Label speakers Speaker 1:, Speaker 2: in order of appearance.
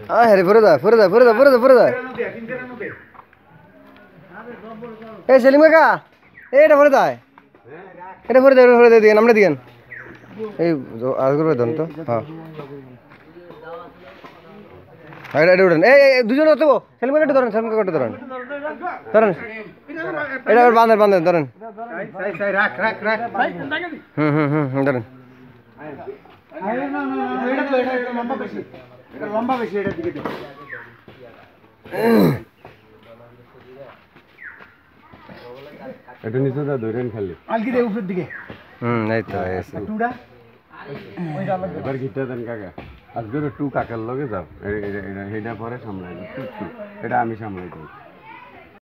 Speaker 1: হ্যাঁ ফরে দা ফরে দা ফরে দা ফরে দা ফরে দা এই সেলিম কাকা এইটা ফরে দায় এটা ফরে দে দিয়েন আমরা দিয়েন এই আগে করে দেন তো হ্যাঁ এটা উঠেন এই দুজন তো সেলিম কাকা ধরেন সেলিম কাকা ধরেন ধরেন এটা বাঁধেন বাঁধেন ধরেন ধরেন
Speaker 2: লম্বা বেশি এটা দিকে
Speaker 3: এটা নিচে দা ধরেন খালি
Speaker 2: আলকি দে উপরের দিকে
Speaker 1: এই তো এসে
Speaker 2: টুডা
Speaker 3: এবার গিটা দেন কাকা আজকে টু কাকার লগে যাও এটা পরে সামলাই এটা আমি সামলাই দেব